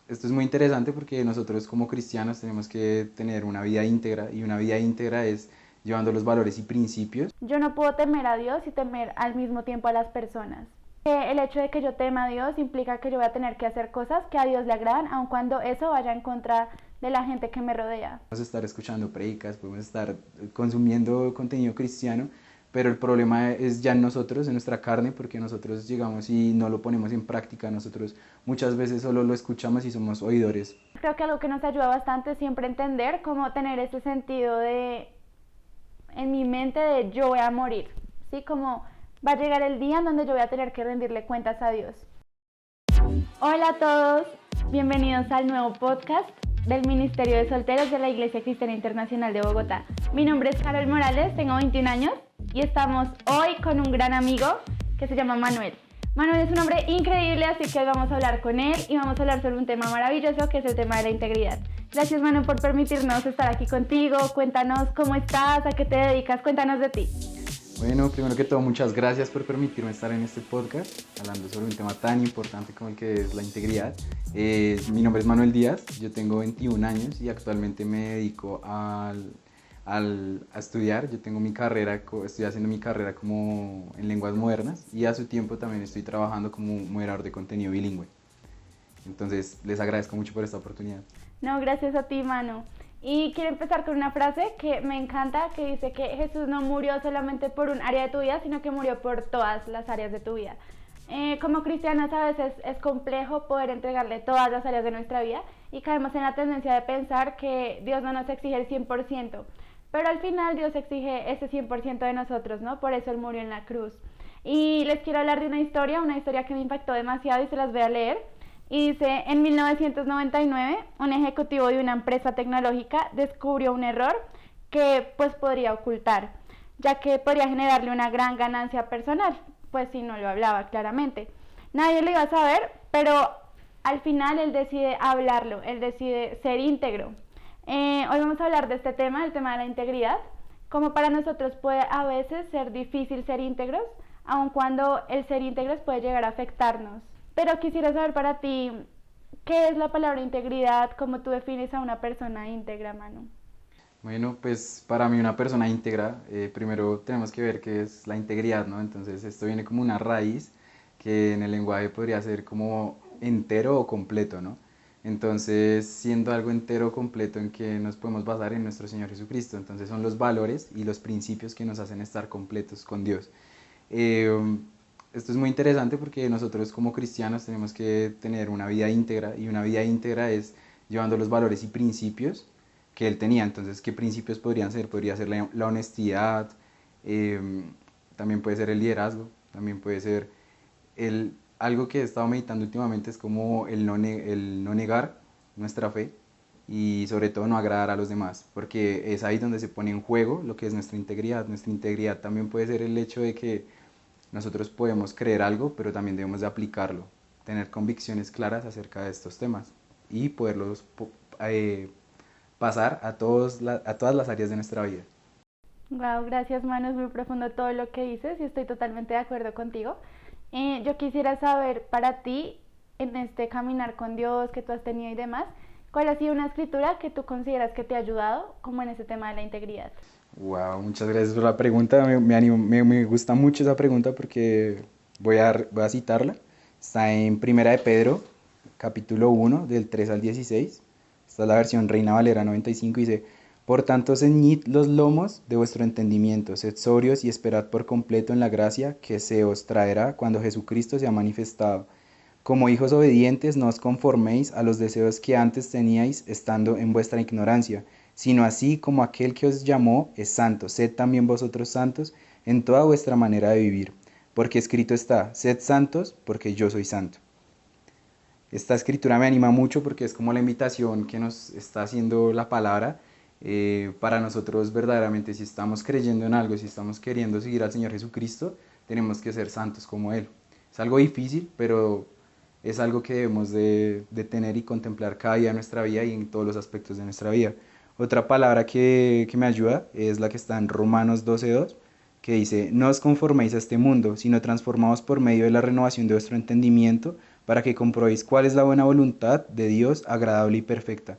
esto es muy interesante porque nosotros como cristianos tenemos que tener una vida íntegra y una vida íntegra es llevando los valores y principios. Yo no puedo temer a Dios y temer al mismo tiempo a las personas. El hecho de que yo tema a Dios implica que yo voy a tener que hacer cosas que a Dios le agradan, aun cuando eso vaya en contra de la gente que me rodea. Podemos estar escuchando predicas, podemos estar consumiendo contenido cristiano, pero el problema es ya en nosotros, en nuestra carne, porque nosotros llegamos y no lo ponemos en práctica. Nosotros muchas veces solo lo escuchamos y somos oidores. Creo que algo que nos ayuda bastante es siempre entender cómo tener ese sentido de, en mi mente, de yo voy a morir, ¿sí? Como va a llegar el día en donde yo voy a tener que rendirle cuentas a Dios. Hola a todos, bienvenidos al nuevo podcast del Ministerio de Solteros de la Iglesia Cristiana Internacional de Bogotá. Mi nombre es Carol Morales, tengo 21 años y estamos hoy con un gran amigo que se llama Manuel. Manuel es un hombre increíble, así que hoy vamos a hablar con él y vamos a hablar sobre un tema maravilloso que es el tema de la integridad. Gracias, Manuel, por permitirnos estar aquí contigo. Cuéntanos cómo estás, a qué te dedicas, cuéntanos de ti. Bueno, primero que todo, muchas gracias por permitirme estar en este podcast, hablando sobre un tema tan importante como el que es la integridad. Mi nombre es Manuel Díaz, yo tengo 21 años y actualmente me dedico a estudiar. Yo tengo mi carrera, estoy haciendo mi carrera como en lenguas modernas y a su tiempo también estoy trabajando como moderador de contenido bilingüe. Entonces, les agradezco mucho por esta oportunidad. No, gracias a ti, Manu. Y quiero empezar con una frase que me encanta, que dice que Jesús no murió solamente por un área de tu vida, sino que murió por todas las áreas de tu vida. Como cristianas a veces es complejo poder entregarle todas las áreas de nuestra vida y caemos en la tendencia de pensar que Dios no nos exige el 100%, pero al final Dios exige ese 100% de nosotros, ¿no? Por eso Él murió en la cruz. Y les quiero hablar de una historia que me impactó demasiado y se las voy a leer. Y dice, en 1999, un ejecutivo de una empresa tecnológica descubrió un error que pues podría ocultar, ya que podría generarle una gran ganancia personal, pues si no lo hablaba claramente. Nadie lo iba a saber, pero al final él decide hablarlo, él decide ser íntegro. Hoy vamos a hablar de este tema, el tema de la integridad, como para nosotros puede a veces ser difícil ser íntegros, aun cuando el ser íntegros puede llegar a afectarnos. Pero quisiera saber para ti, ¿qué es la palabra integridad? ¿Cómo tú defines a una persona íntegra, Manu? Bueno, pues para mí una persona íntegra, primero tenemos que ver qué es la integridad, ¿no? Entonces esto viene como una raíz que en el lenguaje podría ser como entero o completo, ¿no? Entonces, siendo algo entero o completo en que nos podemos basar en nuestro Señor Jesucristo, entonces son los valores y los principios que nos hacen estar completos con Dios. Eh, Esto es muy interesante porque nosotros como cristianos tenemos que tener una vida íntegra y una vida íntegra es llevando los valores y principios que él tenía. Entonces, ¿qué principios podrían ser? Podría ser la honestidad, eh, también puede ser el liderazgo, también puede ser algo que he estado meditando últimamente es como el no negar nuestra fe y sobre todo no agradar a los demás, porque es ahí donde se pone en juego lo que es nuestra integridad. Nuestra integridad también puede ser el hecho de que nosotros podemos creer algo, pero también debemos de aplicarlo, tener convicciones claras acerca de estos temas y poderlos pasar a todas las áreas de nuestra vida. Wow, gracias, Manu, es muy profundo todo lo que dices y estoy totalmente de acuerdo contigo. Yo quisiera saber para ti, en este caminar con Dios que tú has tenido y demás, ¿cuál ha sido una escritura que tú consideras que te ha ayudado como en ese tema de la integridad? Wow, muchas gracias por la pregunta. Me gusta mucho esa pregunta porque voy a citarla. Está en Primera de Pedro, capítulo 1, del 3 al 16. Esta es la versión Reina Valera 95 y dice, por tanto, ceñid los lomos de vuestro entendimiento, sed sobrios y esperad por completo en la gracia que se os traerá cuando Jesucristo sea manifestado. Como hijos obedientes, no os conforméis a los deseos que antes teníais estando en vuestra ignorancia, sino así como aquel que os llamó es santo, sed también vosotros santos en toda vuestra manera de vivir, porque escrito está, sed santos, porque yo soy santo. Esta escritura me anima mucho porque es como la invitación que nos está haciendo la palabra para nosotros verdaderamente, si estamos creyendo en algo, si estamos queriendo seguir al Señor Jesucristo, tenemos que ser santos como Él. Es algo difícil, pero es algo que debemos de tener y contemplar cada día de nuestra vida y en todos los aspectos de nuestra vida. Otra palabra que me ayuda es la que está en Romanos 12:2, que dice, no os conforméis a este mundo, sino transformaos por medio de la renovación de vuestro entendimiento, para que comprobéis cuál es la buena voluntad de Dios, agradable y perfecta.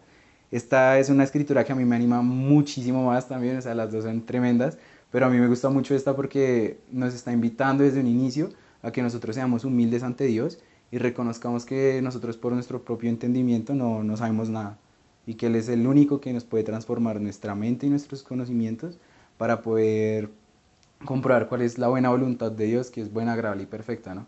Esta es una escritura que a mí me anima muchísimo más también, o sea, las dos son tremendas, pero a mí me gusta mucho esta porque nos está invitando desde un inicio a que nosotros seamos humildes ante Dios y reconozcamos que nosotros por nuestro propio entendimiento no sabemos nada y que Él es el único que nos puede transformar nuestra mente y nuestros conocimientos para poder comprobar cuál es la buena voluntad de Dios, que es buena, agradable y perfecta, ¿no?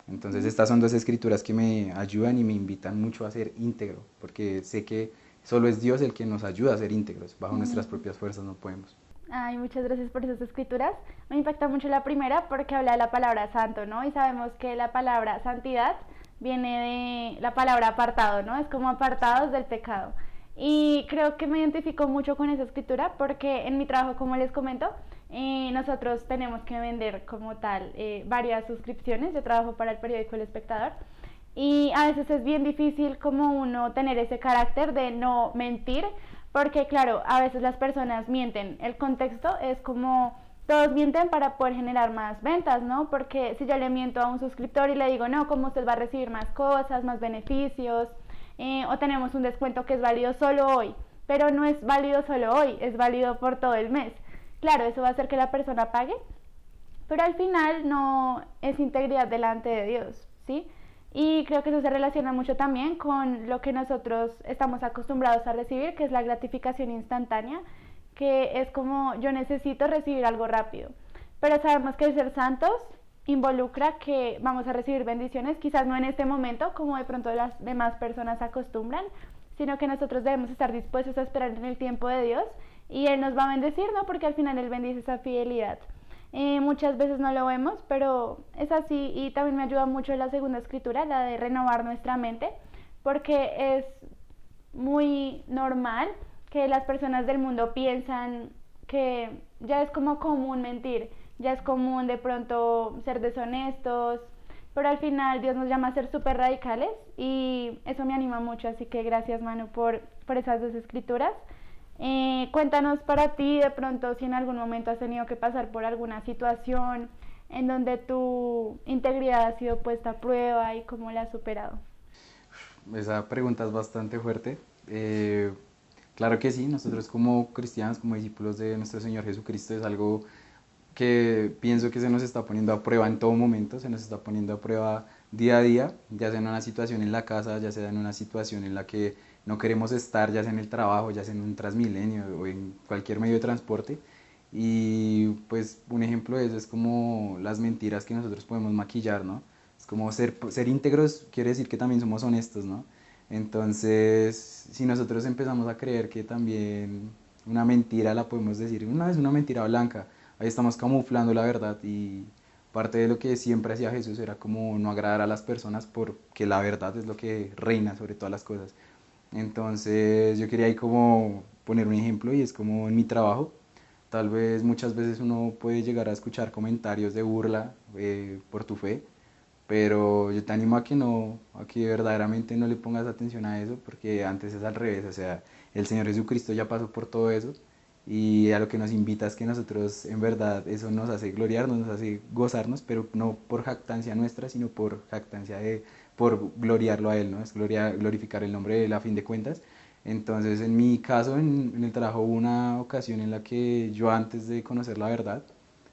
Entonces estas son dos escrituras que me ayudan y me invitan mucho a ser íntegro, porque sé que solo es Dios el que nos ayuda a ser íntegros, bajo nuestras Mm. propias fuerzas no podemos. Ay, muchas gracias por esas escrituras. Me impacta mucho la primera porque habla de la palabra santo, ¿no? Y sabemos que la palabra santidad viene de la palabra apartado, ¿no? Es como apartados del pecado. Y creo que me identifico mucho con esa escritura porque en mi trabajo, como les comento, nosotros tenemos que vender como tal varias suscripciones. Yo trabajo para el periódico El Espectador y a veces es bien difícil como uno tener ese carácter de no mentir, porque claro, a veces las personas mienten. El contexto es como todos mienten para poder generar más ventas, ¿no? Porque si yo le miento a un suscriptor y le digo, no, como usted va a recibir más cosas, más beneficios, o tenemos un descuento que es válido solo hoy, pero no es válido solo hoy, es válido por todo el mes. Claro, eso va a hacer que la persona pague, pero al final no es integridad delante de Dios, ¿sí? Y creo que eso se relaciona mucho también con lo que nosotros estamos acostumbrados a recibir, que es la gratificación instantánea, que es como yo necesito recibir algo rápido. Pero sabemos que el ser santos involucra que vamos a recibir bendiciones, quizás no en este momento, como de pronto las demás personas acostumbran, sino que nosotros debemos estar dispuestos a esperar en el tiempo de Dios y Él nos va a bendecir, ¿no? Porque al final Él bendice esa fidelidad. Muchas veces no lo vemos, pero es así y también me ayuda mucho la segunda escritura, la de renovar nuestra mente, porque es muy normal que las personas del mundo piensan que ya es como común mentir, ya es común de pronto ser deshonestos, pero al final Dios nos llama a ser súper radicales y eso me anima mucho, así que gracias Manu por esas dos escrituras. Cuéntanos para ti de pronto si en algún momento has tenido que pasar por alguna situación en donde tu integridad ha sido puesta a prueba y cómo la has superado. Esa pregunta es bastante fuerte. Claro que sí, nosotros como cristianos, como discípulos de nuestro Señor Jesucristo, es algo que pienso que se nos está poniendo a prueba en todo momento, se nos está poniendo a prueba día a día, ya sea en una situación en la casa, ya sea en una situación en la que no queremos estar, ya sea en el trabajo, ya sea en un Transmilenio o en cualquier medio de transporte. Y pues un ejemplo de eso es como las mentiras que nosotros podemos maquillar, ¿no? Es como ser íntegros quiere decir que también somos honestos, ¿no? Entonces, si nosotros empezamos a creer que también una mentira la podemos decir, una es una mentira blanca, ahí estamos camuflando la verdad y parte de lo que siempre hacía Jesús era como no agradar a las personas porque la verdad es lo que reina sobre todas las cosas. Entonces yo quería ahí como poner un ejemplo y es como en mi trabajo, tal vez muchas veces uno puede llegar a escuchar comentarios de burla por tu fe, pero yo te animo a que verdaderamente no le pongas atención a eso, porque antes es al revés, o sea, el Señor Jesucristo ya pasó por todo eso y a lo que nos invita es que nosotros en verdad eso nos hace gloriarnos, nos hace gozarnos, pero no por jactancia nuestra, sino por jactancia por gloriarlo a Él, ¿no? Es glorificar el nombre de Él a fin de cuentas. Entonces, en mi caso, en el trabajo hubo una ocasión en la que yo antes de conocer la verdad,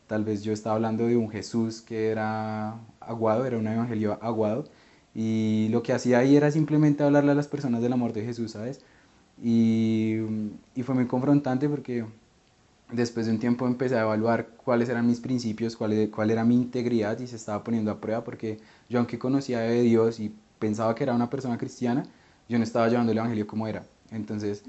tal vez yo estaba hablando de un Jesús que era aguado, era un evangelio aguado, y lo que hacía ahí era simplemente hablarle a las personas del amor de Jesús, ¿sabes? Y, y fue muy confrontante porque después de un tiempo empecé a evaluar cuáles eran mis principios, cuál era mi integridad y se estaba poniendo a prueba porque yo aunque conocía de Dios y pensaba que era una persona cristiana, yo no estaba llevando el evangelio como era. Entonces,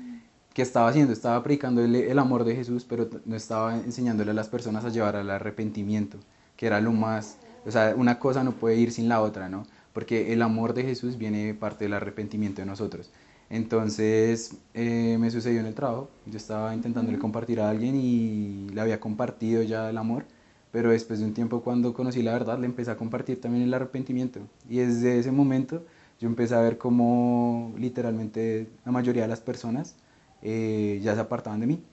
¿qué estaba haciendo? Estaba predicando el amor de Jesús, pero no estaba enseñándole a las personas a llevar al arrepentimiento, que era lo más, o sea, una cosa no puede ir sin la otra, ¿no? Porque el amor de Jesús viene de parte del arrepentimiento de nosotros. Entonces me sucedió en el trabajo, yo estaba intentándole Ujú. compartir a alguien y le había compartido ya el amor, pero después de un tiempo cuando conocí la verdad le empecé a compartir también el arrepentimiento. Y desde ese momento yo empecé a ver cómo literalmente la mayoría de las personas ya se apartaban de mí,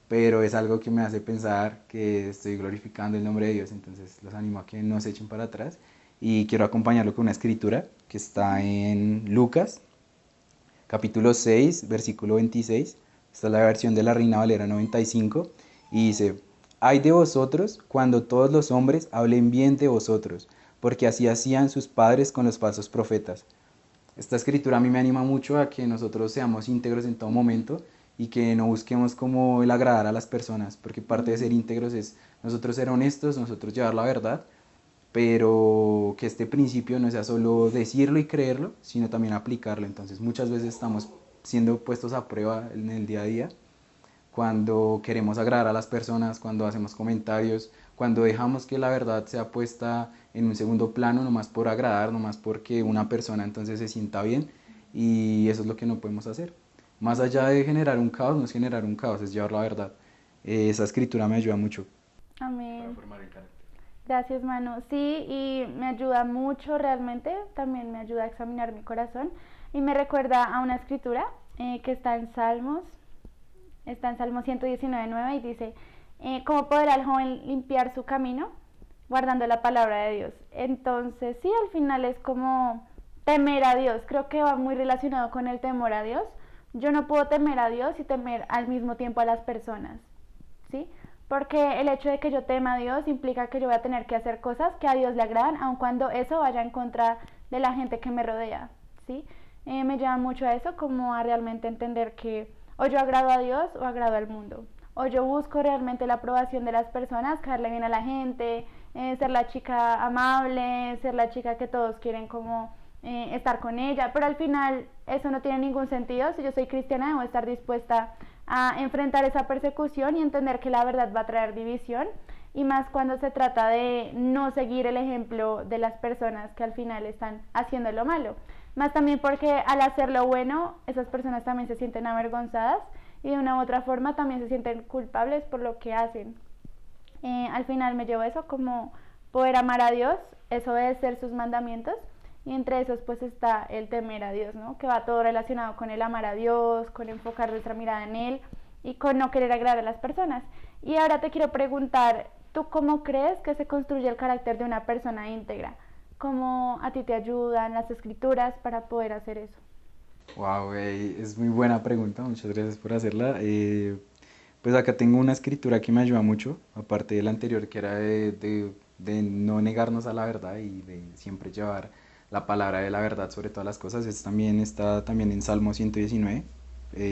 pero es algo que me hace pensar que estoy glorificando el nombre de Dios, entonces los animo a que no se echen para atrás y quiero acompañarlo con una escritura que está en Lucas, capítulo 6, versículo 26. Esta es la versión de la Reina Valera 95 y dice: Ay de vosotros cuando todos los hombres hablen bien de vosotros, porque así hacían sus padres con los falsos profetas. Esta escritura a mí me anima mucho a que nosotros seamos íntegros en todo momento y que no busquemos como el agradar a las personas, porque parte de ser íntegros es nosotros ser honestos, nosotros llevar la verdad, pero que este principio no sea solo decirlo y creerlo, sino también aplicarlo. Entonces muchas veces estamos siendo puestos a prueba en el día a día cuando queremos agradar a las personas, cuando hacemos comentarios, cuando dejamos que la verdad sea puesta en un segundo plano, nomás por agradar, nomás porque una persona entonces se sienta bien, y eso es lo que no podemos hacer. Más allá de generar un caos, no es generar un caos, es llevar la verdad. Esa escritura me ayuda mucho para Amén. formar el carácter. Gracias, Manu. Sí, y me ayuda mucho realmente, también me ayuda a examinar mi corazón y me recuerda a una escritura que está en Salmos 119:9 y dice, ¿cómo podrá el joven limpiar su camino? Guardando la palabra de Dios. Entonces, sí, al final es como temer a Dios. Creo que va muy relacionado con el temor a Dios. Yo no puedo temer a Dios y temer al mismo tiempo a las personas, ¿sí? Porque el hecho de que yo tema a Dios implica que yo voy a tener que hacer cosas que a Dios le agradan, aun cuando eso vaya en contra de la gente que me rodea, ¿sí? Me lleva mucho a eso, como a realmente entender que o yo agrado a Dios o agrado al mundo. O yo busco realmente la aprobación de las personas, caerle bien a la gente, ser la chica amable, ser la chica que todos quieren como estar con ella, pero al final eso no tiene ningún sentido. Si yo soy cristiana, debo estar dispuesta a enfrentar esa persecución y entender que la verdad va a traer división, y más cuando se trata de no seguir el ejemplo de las personas que al final están haciendo lo malo. Más también porque al hacer lo bueno, esas personas también se sienten avergonzadas y de una u otra forma también se sienten culpables por lo que hacen. Al final me llevo eso como poder amar a Dios, es obedecer sus mandamientos, y entre esos pues está el temer a Dios, ¿no? Que va todo relacionado con el amar a Dios, con enfocar nuestra mirada en Él y con no querer agradar a las personas. Y ahora te quiero preguntar, ¿tú cómo crees que se construye el carácter de una persona íntegra? ¿Cómo a ti te ayudan las escrituras para poder hacer eso? Wow, es muy buena pregunta, muchas gracias por hacerla. Pues acá tengo una escritura que me ayuda mucho, aparte de la anterior que era de no negarnos a la verdad y de siempre llevar la palabra de la verdad sobre todas las cosas. También está también en Salmo 119,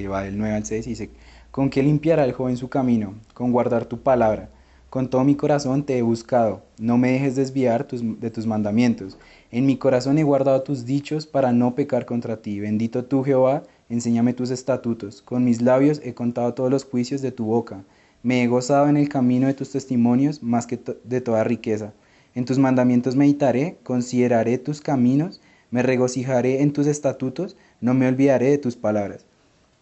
va del 9 al 6 y dice: ¿Con qué limpiará el joven su camino? Con guardar tu palabra. Con todo mi corazón te he buscado, no me dejes desviar de tus mandamientos. En mi corazón he guardado tus dichos para no pecar contra ti. Bendito tú, Jehová, enséñame tus estatutos. Con mis labios he contado todos los juicios de tu boca. Me he gozado en el camino de tus testimonios más que de toda riqueza. En tus mandamientos meditaré, consideraré tus caminos, me regocijaré en tus estatutos, no me olvidaré de tus palabras.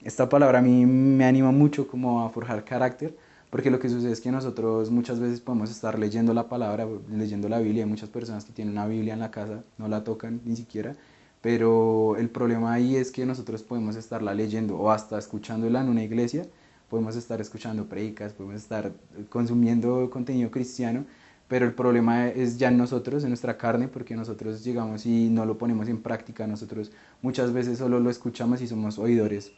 Esta palabra a mí me anima mucho como a forjar carácter, porque lo que sucede es que nosotros muchas veces podemos estar leyendo la palabra, leyendo la Biblia. Hay muchas personas que tienen una Biblia en la casa, no la tocan ni siquiera, pero el problema ahí es que nosotros podemos estarla leyendo o hasta escuchándola en una iglesia, podemos estar escuchando predicas, podemos estar consumiendo contenido cristiano, pero el problema es ya en nosotros, en nuestra carne, porque nosotros llegamos y no lo ponemos en práctica. Nosotros muchas veces solo lo escuchamos y somos oidores,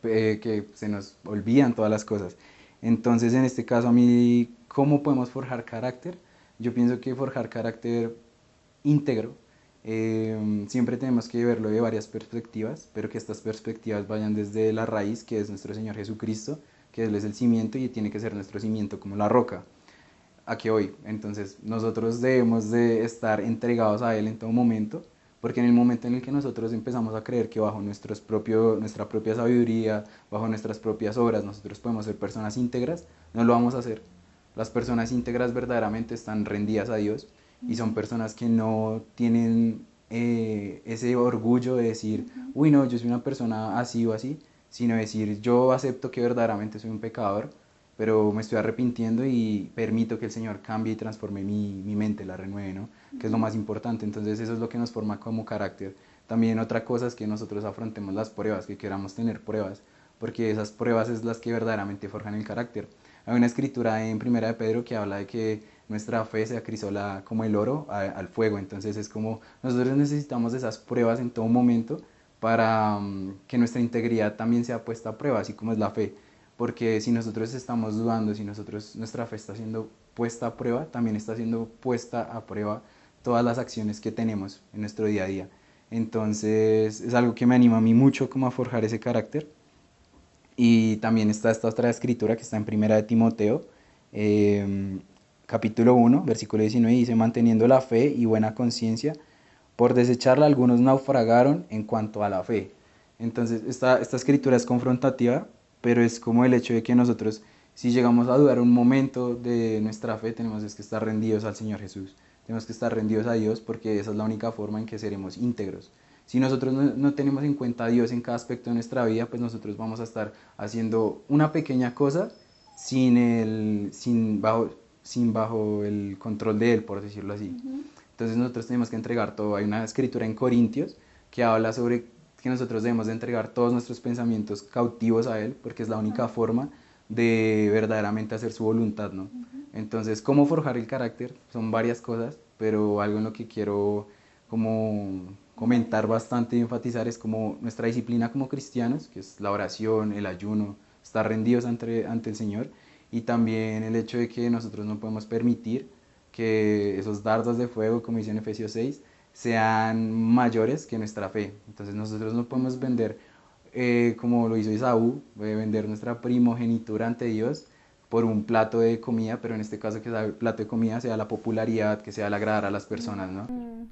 que se nos olvidan todas las cosas. Entonces, en este caso, a mí, ¿cómo podemos forjar carácter? Yo pienso que forjar carácter íntegro, siempre tenemos que verlo de varias perspectivas, pero que estas perspectivas vayan desde la raíz, que es nuestro Señor Jesucristo, que Él es el cimiento y tiene que ser nuestro cimiento como la roca. ¿A qué hoy? Entonces, nosotros debemos de estar entregados a Él en todo momento, porque en el momento en el que nosotros empezamos a creer que bajo nuestra propia sabiduría, bajo nuestras propias obras, nosotros podemos ser personas íntegras, no lo vamos a hacer. Las personas íntegras verdaderamente están rendidas a Dios y son personas que no tienen ese orgullo de decir: uy, no, yo soy una persona así o así, sino decir: yo acepto que verdaderamente soy un pecador, pero me estoy arrepintiendo y permito que el Señor cambie y transforme mi mente, la renueve, ¿no? Que es lo más importante. Entonces eso es lo que nos forma como carácter. También otra cosa es que nosotros afrontemos las pruebas, que queramos tener pruebas, porque esas pruebas es las que verdaderamente forjan el carácter. Hay una escritura en Primera de Pedro que habla de que nuestra fe se acrisola como el oro al fuego. Entonces es como nosotros necesitamos esas pruebas en todo momento para que nuestra integridad también sea puesta a prueba, así como es la fe. Porque si nosotros estamos dudando, si nuestra fe está siendo puesta a prueba, también está siendo puesta a prueba todas las acciones que tenemos en nuestro día a día. Entonces es algo que me anima a mí mucho como a forjar ese carácter. Y también está esta otra escritura que está en Primera de Timoteo, eh, capítulo 1, versículo 19, dice, manteniendo la fe y buena conciencia, por desecharla algunos naufragaron en cuanto a la fe. Entonces esta escritura es confrontativa, pero es como el hecho de que nosotros, si llegamos a dudar un momento de nuestra fe, tenemos que estar rendidos al Señor Jesús. Tenemos que estar rendidos a Dios porque esa es la única forma en que seremos íntegros. Si nosotros no tenemos en cuenta a Dios en cada aspecto de nuestra vida, pues nosotros vamos a estar haciendo una pequeña cosa sin bajo el control de Él, por decirlo así. Entonces nosotros tenemos que entregar todo. Hay una escritura en Corintios que habla sobre que nosotros debemos de entregar todos nuestros pensamientos cautivos a Él, porque es la única forma de verdaderamente hacer su voluntad, ¿no? Entonces, ¿cómo forjar el carácter? Son varias cosas, pero algo en lo que quiero como comentar bastante y enfatizar es como nuestra disciplina como cristianos, que es la oración, el ayuno, estar rendidos ante el Señor, y también el hecho de que nosotros no podemos permitir que esos dardos de fuego, como dice en Efesios 6, sean mayores que nuestra fe. Entonces nosotros no podemos vender, como lo hizo Esaú, vender nuestra primogenitura ante Dios por un plato de comida, pero en este caso que el plato de comida sea la popularidad, que sea el agradar a las personas, ¿no?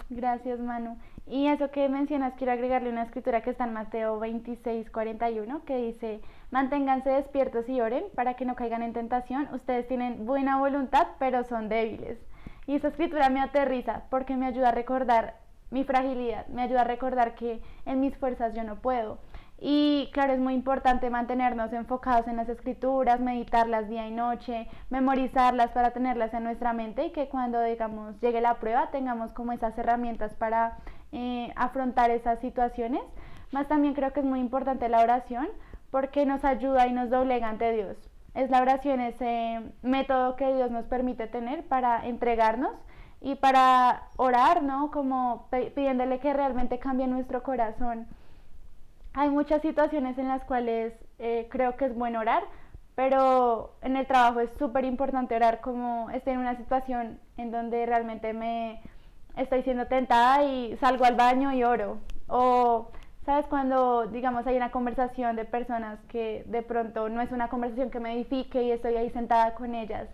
Gracias, Manu. Y eso que mencionas, quiero agregarle una escritura que está en Mateo 26:41, que dice, manténganse despiertos y oren para que no caigan en tentación. Ustedes tienen buena voluntad, pero son débiles. Y esa escritura me aterriza porque me ayuda a recordar mi fragilidad, me ayuda a recordar que en mis fuerzas yo no puedo. Y claro, es muy importante mantenernos enfocados en las escrituras, meditarlas día y noche, memorizarlas para tenerlas en nuestra mente y que cuando, digamos, llegue la prueba tengamos como esas herramientas para afrontar esas situaciones. Más también creo que es muy importante la oración porque nos ayuda y nos doblega ante Dios. Es la oración ese método que Dios nos permite tener para entregarnos y para orar, ¿no? Como pidiéndole que realmente cambie nuestro corazón. Hay muchas situaciones en las cuales creo que es bueno orar, pero en el trabajo es súper importante orar, como estoy en una situación en donde realmente me estoy siendo tentada y salgo al baño y oro. O, ¿sabes? Cuando, digamos, hay una conversación de personas que de pronto no es una conversación que me edifique y estoy ahí sentada con ellas.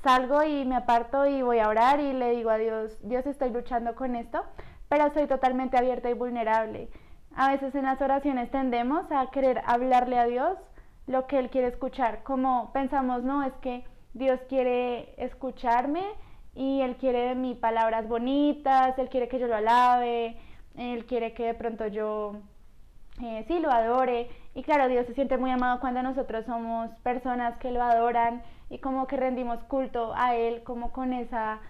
Salgo y me aparto y voy a orar y le digo a Dios, Dios, estoy luchando con esto, pero soy totalmente abierta y vulnerable. A veces en las oraciones tendemos a querer hablarle a Dios lo que Él quiere escuchar, como pensamos, no, es que Dios quiere escucharme y Él quiere de mí palabras bonitas, Él quiere que yo lo alabe, Él quiere que de pronto yo sí lo adore. Y claro, Dios se siente muy amado cuando nosotros somos personas que lo adoran y como que rendimos culto a Él, como con esa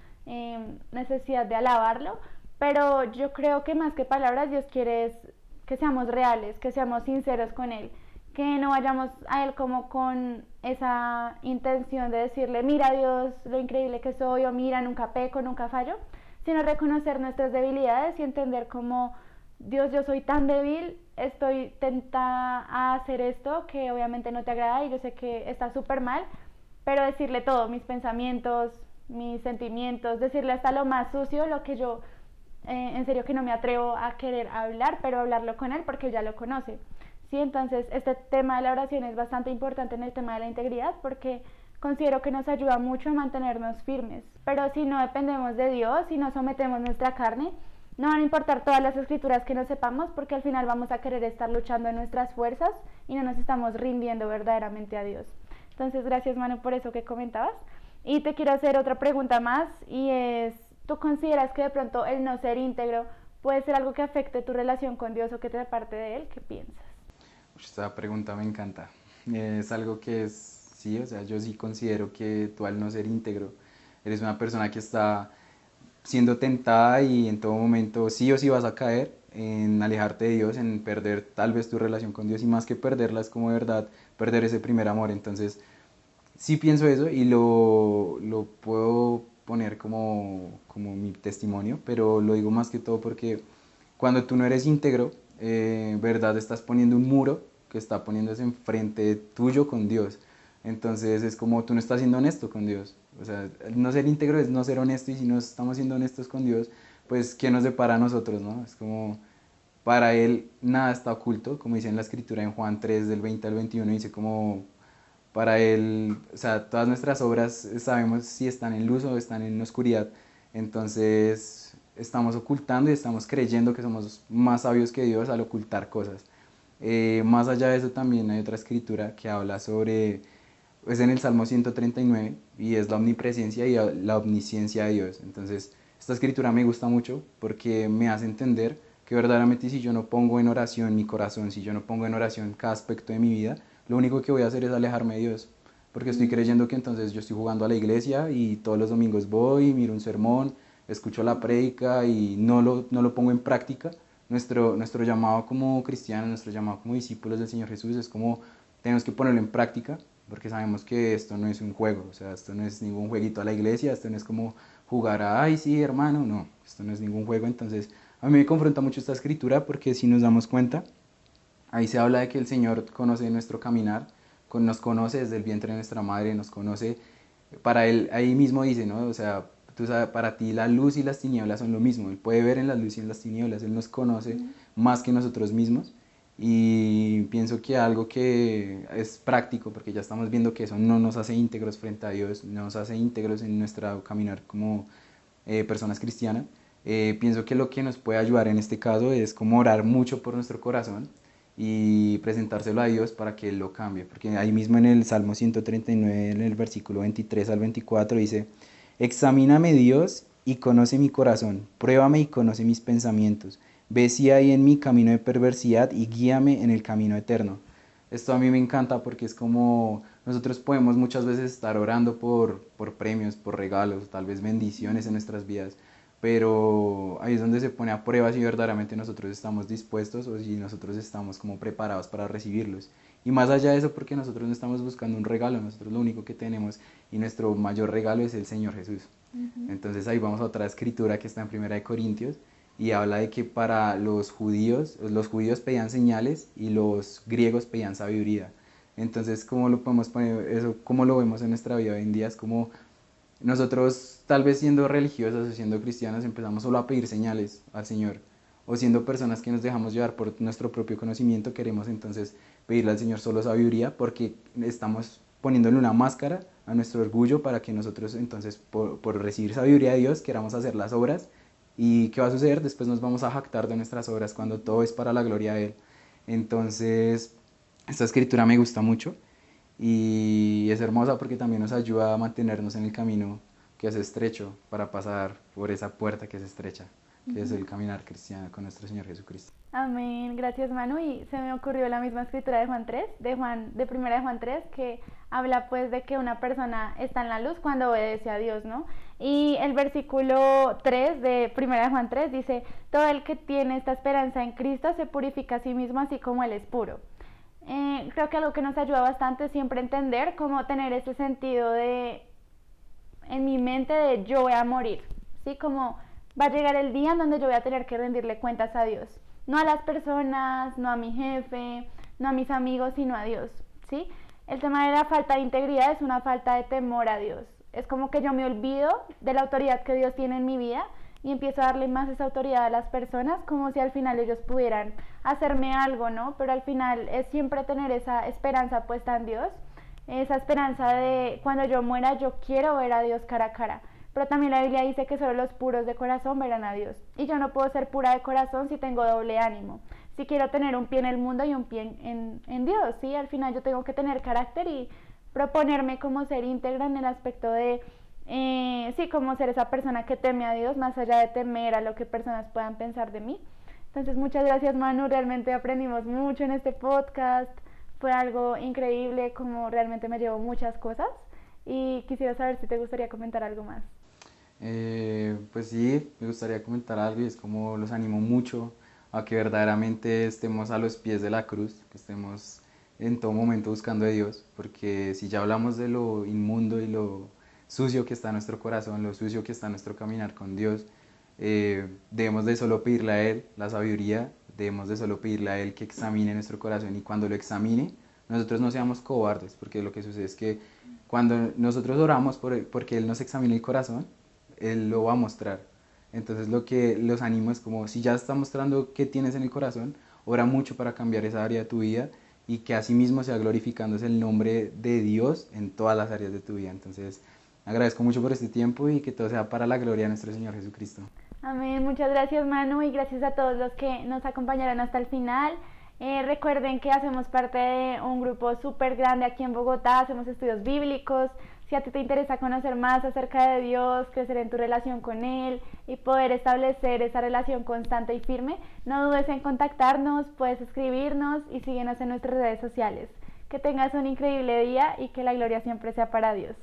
necesidad de alabarlo. Pero yo creo que más que palabras, Dios quiere es que seamos reales, que seamos sinceros con Él, que no vayamos a Él como con esa intención de decirle, mira Dios, lo increíble que soy, o mira, nunca peco, nunca fallo, sino reconocer nuestras debilidades y entender como, Dios, yo soy tan débil, estoy tentada a hacer esto que obviamente no te agrada y yo sé que está súper mal, pero decirle todo, mis pensamientos, mis sentimientos, decirle hasta lo más sucio, lo que yo en serio que no me atrevo a querer hablar, pero hablarlo con Él porque Él ya lo conoce. ¿Sí? Entonces este tema de la oración es bastante importante en el tema de la integridad porque considero que nos ayuda mucho a mantenernos firmes. Pero si no dependemos de Dios, si no sometemos nuestra carne, no van a importar todas las escrituras que no sepamos porque al final vamos a querer estar luchando en nuestras fuerzas y no nos estamos rindiendo verdaderamente a Dios. Entonces gracias Manu por eso que comentabas. Y te quiero hacer otra pregunta más y es, ¿tú consideras que de pronto el no ser íntegro puede ser algo que afecte tu relación con Dios o que te aparte de Él? ¿Qué piensas? Esta pregunta me encanta. Es algo que es, sí, o sea, yo sí considero que tú al no ser íntegro, eres una persona que está siendo tentada y en todo momento sí o sí vas a caer en alejarte de Dios, en perder tal vez tu relación con Dios y más que perderla es como de verdad perder ese primer amor. Entonces sí pienso eso y lo puedo poner como mi testimonio, pero lo digo más que todo porque cuando tú no eres íntegro, ¿verdad? Estás poniendo un muro que está poniéndose enfrente tuyo con Dios. Entonces es como tú no estás siendo honesto con Dios. O sea, no ser íntegro es no ser honesto y si no estamos siendo honestos con Dios, pues ¿qué nos depara a nosotros, no? Es como para Él nada está oculto, como dice en la escritura en Juan 3 del 20 al 21, dice como para Él, o sea, todas nuestras obras sabemos si están en luz o están en oscuridad. Entonces estamos ocultando y estamos creyendo que somos más sabios que Dios al ocultar cosas. Más allá de eso también hay otra escritura que habla sobre, es en el Salmo 139 y es la omnipresencia y la omnisciencia de Dios. Entonces esta escritura me gusta mucho porque me hace entender que verdaderamente si yo no pongo en oración mi corazón, si yo no pongo en oración cada aspecto de mi vida, lo único que voy a hacer es alejarme de Dios. Porque estoy creyendo que entonces yo estoy jugando a la iglesia y todos los domingos voy, miro un sermón, escucho la prédica y no lo pongo en práctica. Nuestro llamado como cristianos, nuestro llamado como discípulos del Señor Jesús es como tenemos que ponerlo en práctica porque sabemos que esto no es un juego, o sea, esto no es ningún jueguito a la iglesia, esto no es como jugar a, ay, sí, hermano, no, esto no es ningún juego. Entonces a mí me confronta mucho esta escritura porque si nos damos cuenta, ahí se habla de que el Señor conoce nuestro caminar, nos conoce desde el vientre de nuestra madre, nos conoce, para Él, ahí mismo dice, ¿no? O sea, tú sabes, para ti la luz y las tinieblas son lo mismo, Él puede ver en la luz y en las tinieblas, Él nos conoce más que nosotros mismos y pienso que algo que es práctico, porque ya estamos viendo que eso no nos hace íntegros frente a Dios, no nos hace íntegros en nuestro caminar como personas cristianas, pienso que lo que nos puede ayudar en este caso es como orar mucho por nuestro corazón y presentárselo a Dios para que Él lo cambie. Porque ahí mismo en el Salmo 139, en el versículo 23 al 24, dice, examíname Dios y conoce mi corazón, pruébame y conoce mis pensamientos, ve si hay en mí camino de perversidad y guíame en el camino eterno. Esto a mí me encanta porque es como nosotros podemos muchas veces estar orando por premios, por regalos, tal vez bendiciones en nuestras vidas, pero ahí es donde se pone a prueba si verdaderamente nosotros estamos dispuestos o si nosotros estamos como preparados para recibirlos. Y más allá de eso, porque nosotros no estamos buscando un regalo, nosotros lo único que tenemos y nuestro mayor regalo es el Señor Jesús. Entonces ahí vamos a otra escritura que está en Primera de Corintios y habla de que para los judíos pedían señales y los griegos pedían sabiduría. Entonces, ¿cómo lo podemos poner eso? ¿Cómo lo vemos en nuestra vida hoy en día? Es como nosotros, tal vez siendo religiosos o siendo cristianos, empezamos solo a pedir señales al Señor. O siendo personas que nos dejamos llevar por nuestro propio conocimiento, queremos entonces pedirle al Señor solo sabiduría porque estamos poniéndole una máscara a nuestro orgullo para que nosotros entonces por recibir sabiduría de Dios queramos hacer las obras. ¿Y qué va a suceder? Después nos vamos a jactar de nuestras obras cuando todo es para la gloria de Él. Entonces, esta escritura me gusta mucho y es hermosa porque también nos ayuda a mantenernos en el camino que es estrecho para pasar por esa puerta que es estrecha, que es el caminar cristiano con nuestro Señor Jesucristo. Amén, gracias Manu. Y se me ocurrió la misma escritura de Juan 3, de primera de Juan 3, que habla pues de que una persona está en la luz cuando obedece a Dios, ¿no? Y el versículo 3 de primera de Juan 3 dice, todo el que tiene esta esperanza en Cristo se purifica a sí mismo así como Él es puro. Creo que algo que nos ayuda bastante es siempre entender cómo tener ese sentido de, en mi mente, de yo voy a morir, ¿sí? Como va a llegar el día en donde yo voy a tener que rendirle cuentas a Dios. No a las personas, no a mi jefe, no a mis amigos, sino a Dios, ¿sí? El tema de la falta de integridad es una falta de temor a Dios. Es como que yo me olvido de la autoridad que Dios tiene en mi vida y empiezo a darle más esa autoridad a las personas como si al final ellos pudieran hacerme algo, ¿no? Pero al final es siempre tener esa esperanza puesta en Dios, esa esperanza de cuando yo muera yo quiero ver a Dios cara a cara. Pero también la Biblia dice que solo los puros de corazón verán a Dios. Y yo no puedo ser pura de corazón si tengo doble ánimo. Si quiero tener un pie en el mundo y un pie en Dios, ¿sí? Al final yo tengo que tener carácter y proponerme como ser íntegra en el aspecto de, sí, como ser esa persona que teme a Dios, más allá de temer a lo que personas puedan pensar de mí. Entonces, muchas gracias Manu, realmente aprendimos mucho en este podcast. Fue algo increíble, como realmente me llevó muchas cosas. Y quisiera saber si te gustaría comentar algo más. Pues sí, me gustaría comentar algo y es como los animo mucho a que verdaderamente estemos a los pies de la cruz, que estemos en todo momento buscando a Dios, porque si ya hablamos de lo inmundo y lo sucio que está nuestro corazón, lo sucio que está nuestro caminar con Dios, debemos de solo pedirle a Él la sabiduría, debemos de solo pedirle a Él que examine nuestro corazón y cuando lo examine, nosotros no seamos cobardes, porque lo que sucede es que cuando nosotros oramos porque Él nos examine el corazón, Él lo va a mostrar. Entonces lo que los animo es como si ya está mostrando qué tienes en el corazón, ora mucho para cambiar esa área de tu vida y que asimismo sea glorificándose el nombre de Dios en todas las áreas de tu vida. Entonces agradezco mucho por este tiempo y que todo sea para la gloria de nuestro Señor Jesucristo. Amén. Muchas gracias, Manu, y gracias a todos los que nos acompañaron hasta el final. Recuerden que hacemos parte de un grupo súper grande aquí en Bogotá, hacemos estudios bíblicos. Si a ti te interesa conocer más acerca de Dios, crecer en tu relación con Él y poder establecer esa relación constante y firme, no dudes en contactarnos, puedes escribirnos y síguenos en nuestras redes sociales. Que tengas un increíble día y que la gloria siempre sea para Dios.